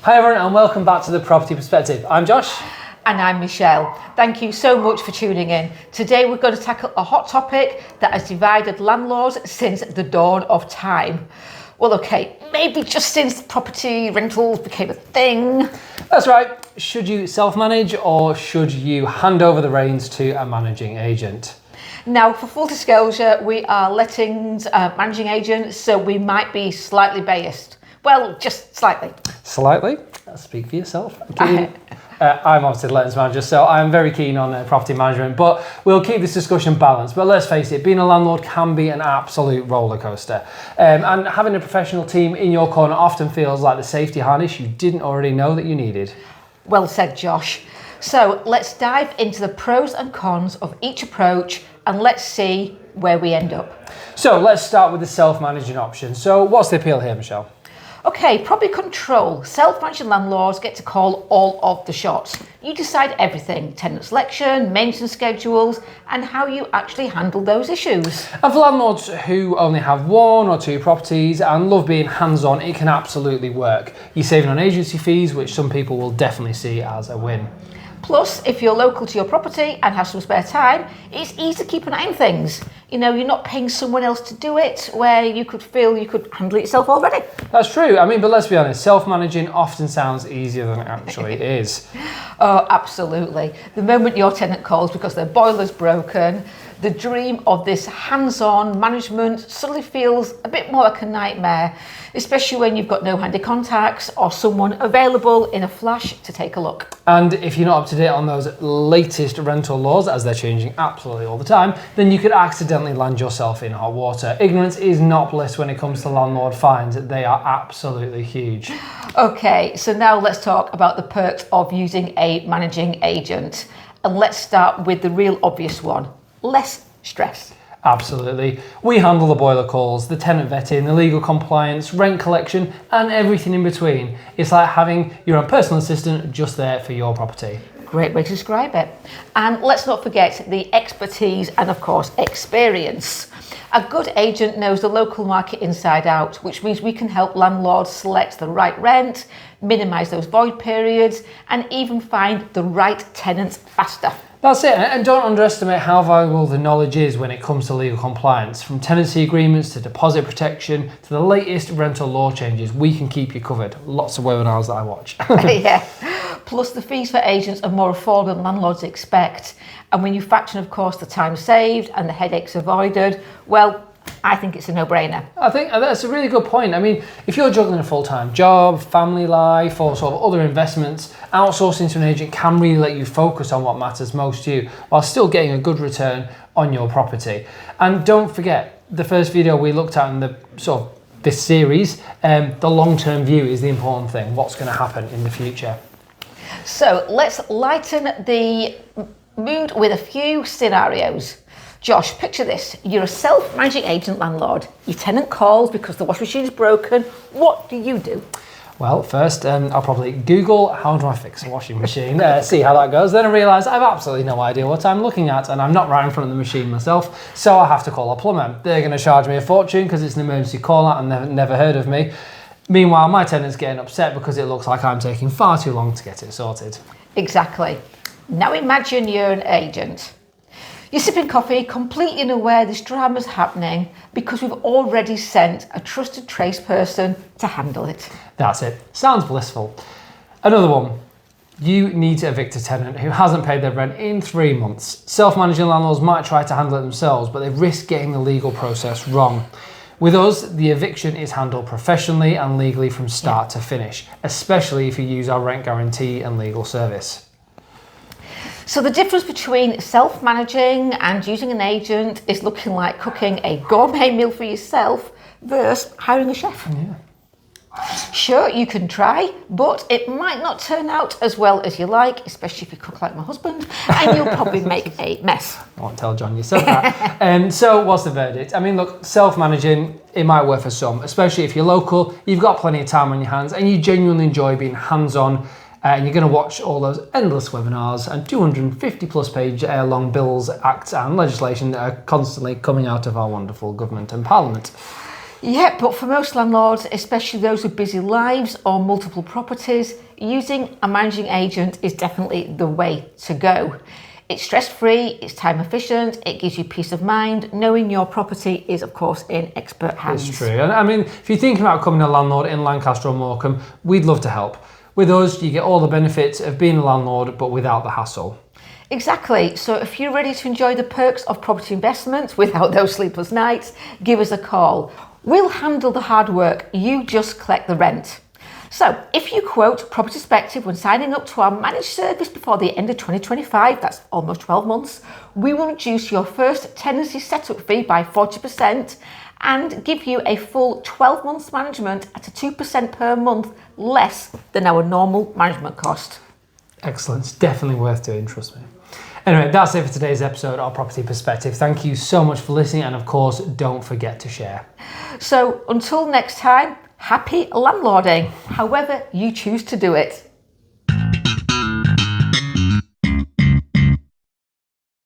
Hi everyone and welcome back to The Property Perspective. I'm Josh. And I'm Michelle. Thank you so much for tuning in. Today we're going to tackle a hot topic that has divided landlords since the dawn of time. Well, okay, maybe just since property rentals became a thing. That's right. Should you self-manage or should you hand over the reins to a managing agent? Now, for full disclosure, we are lettings managing agents, so we might be slightly biased. Well, just slightly. Slightly? Speak for yourself. I'm obviously the lettings manager, so I'm very keen on property management, but we'll keep this discussion balanced. But let's face it, being a landlord can be an absolute roller coaster. And having a professional team in your corner often feels like the safety harness you didn't already know that you needed. Well said, Josh. So let's dive into the pros and cons of each approach and let's see where we end up. So let's start with the self-managing option. So what's the appeal here, Michelle? Okay, property control. Self-managing landlords get to call all of the shots. You decide everything, tenant selection, maintenance schedules, and how you actually handle those issues. And for landlords who only have one or two properties and love being hands-on, it can absolutely work. You're saving on agency fees, which some people will definitely see as a win. Plus, if you're local to your property and have some spare time, it's easy to keep an eye on things. You know, you're not paying someone else to do it where you could feel you could handle it yourself already. That's true. I mean, but let's be honest, self-managing often sounds easier than it actually is. Oh, absolutely. The moment your tenant calls because their boiler's broken, the dream of this hands-on management suddenly feels a bit more like a nightmare, especially when you've got no handy contacts or someone available in a flash to take a look. And if you're not up to date on those latest rental laws, as they're changing absolutely all the time, then you could accidentally land yourself in hot water. Ignorance is not bliss when it comes to landlord fines. They are absolutely huge. Okay, so now let's talk about the perks of using a managing agent. And let's start with the real obvious one. Less stress. Absolutely. We handle the boiler calls, the tenant vetting, the legal compliance, rent collection, and everything in between. It's like having your own personal assistant just there for your property. Great way to describe it. And let's not forget the expertise and, of course, experience. A good agent knows the local market inside out, which means we can help landlords select the right rent, minimise those void periods, and even find the right tenants faster. That's it, and don't underestimate how valuable the knowledge is when it comes to legal compliance. From tenancy agreements to deposit protection to the latest rental law changes, we can keep you covered. Lots of webinars that I watch. Yeah. Plus the fees for agents are more affordable than landlords expect. And when you factor in, of course, the time saved and the headaches avoided, well, I think it's a no-brainer. I think that's a really good point. I mean, if you're juggling a full-time job, family life, or sort of other investments, outsourcing to an agent can really let you focus on what matters most to you while still getting a good return on your property. And don't forget, the first video we looked at in the sort of this series, the long-term view is the important thing. What's going to happen in the future? So let's lighten the mood with a few scenarios. Josh, picture this. You're a self-managing agent landlord. Your tenant calls because the washing machine is broken. What do you do? Well, first, I'll probably Google how do I fix a washing machine, see how that goes. Then I realise I've absolutely no idea what I'm looking at and I'm not right in front of the machine myself, so I have to call a plumber. They're going to charge me a fortune because it's an emergency call out and they've never heard of me. Meanwhile, my tenant's getting upset because it looks like I'm taking far too long to get it sorted. Exactly. Now imagine you're an agent. You're sipping coffee, completely unaware this drama's happening because we've already sent a trusted tradesperson to handle it. That's it. Sounds blissful. Another one. You need to evict a tenant who hasn't paid their rent in 3 months. Self-managing landlords might try to handle it themselves, but they risk getting the legal process wrong. With us, the eviction is handled professionally and legally from start to finish, especially if you use our rent guarantee and legal service. So the difference between self-managing and using an agent is looking like cooking a gourmet meal for yourself versus hiring a chef. Yeah. Sure, you can try, but it might not turn out as well as you like, especially if you cook like my husband, and you'll probably make a mess. I won't tell John you said that. So what's the verdict? I mean, look, self-managing, it might work for some, especially if you're local, you've got plenty of time on your hands, and you genuinely enjoy being hands-on, and you're going to watch all those endless webinars and 250 plus page long bills, acts and legislation that are constantly coming out of our wonderful government and parliament. Yeah, but for most landlords, especially those with busy lives or multiple properties, using a managing agent is definitely the way to go. It's stress-free, it's time efficient, it gives you peace of mind, knowing your property is, of course, in expert hands. It's true. And I mean, if you're thinking about becoming a landlord in Lancaster or Morecambe, we'd love to help. With us, you get all the benefits of being a landlord, but without the hassle. Exactly. So if you're ready to enjoy the perks of property investment without those sleepless nights, give us a call. We'll handle the hard work, you just collect the rent. So if you quote Property Perspective when signing up to our managed service before the end of 2025, that's almost 12 months, we will reduce your first tenancy setup fee by 40% and give you a full 12 months management at a 2% per month less than our normal management cost. Excellent. It's definitely worth doing, trust me. Anyway, that's it for today's episode of Property Perspective. Thank you so much for listening, and of course, don't forget to share. So until next time, happy landlording, however you choose to do it.